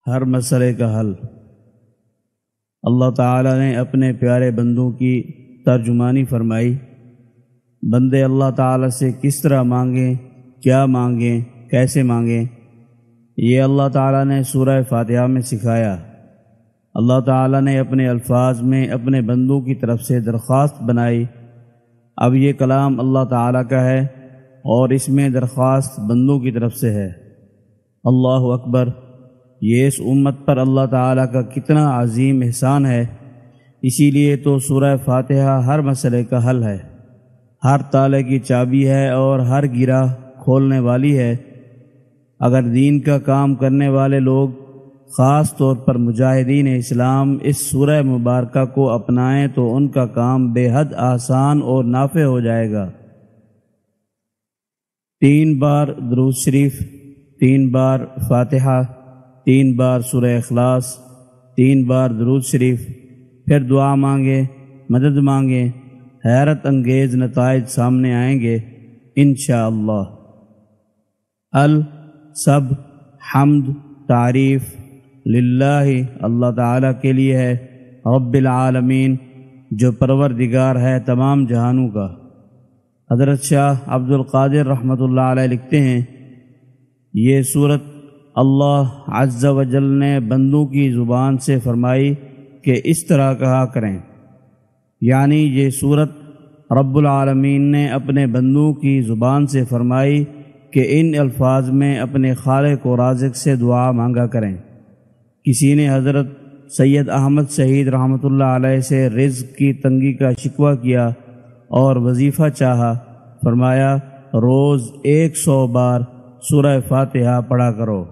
ہر مسئلے کا حل۔ اللہ تعالی نے اپنے پیارے بندوں کی ترجمانی فرمائی۔ بندے اللہ تعالی سے کس طرح مانگیں، کیا مانگیں، کیسے مانگیں، یہ اللہ تعالی نے سورہ فاتحہ میں سکھایا۔ اللہ تعالی نے اپنے الفاظ میں اپنے بندوں کی طرف سے درخواست بنائی۔ اب یہ کلام اللہ تعالی کا ہے اور اس میں درخواست بندوں کی طرف سے ہے۔ اللہ اکبر! یہ اس امت پر اللہ تعالی کا کتنا عظیم احسان ہے۔ اسی لیے تو سورہ فاتحہ ہر مسئلے کا حل ہے، ہر تالے کی چابی ہے اور ہر گرہ کھولنے والی ہے۔ اگر دین کا کام کرنے والے لوگ، خاص طور پر مجاہدین اسلام، اس سورہ مبارکہ کو اپنائیں تو ان کا کام بے حد آسان اور نافع ہو جائے گا۔ 3 بار درود شریف، 3 بار فاتحہ، 3 بار سورہ اخلاص، 3 بار درود شریف، پھر دعا مانگے، مدد مانگے، حیرت انگیز نتائج سامنے آئیں گے انشاءاللہ۔ سب حمد تعریف للہ اللہ تعالیٰ کے لیے ہے، رب العالمین، جو پروردگار ہے تمام جہانوں کا۔ حضرت شاہ عبد القادر رحمۃ اللہ علیہ لکھتے ہیں، یہ سورت اللہ عز و جل نے بندوں کی زبان سے فرمائی کہ اس طرح کہا کریں، یعنی یہ سورت رب العالمین نے اپنے بندوں کی زبان سے فرمائی کہ ان الفاظ میں اپنے خالق و رازق سے دعا مانگا کریں۔ کسی نے حضرت سید احمد شہید رحمۃ اللہ علیہ سے رزق کی تنگی کا شکوہ کیا اور وظیفہ چاہا، فرمایا روز 100 بار سورہ فاتحہ پڑھا کرو۔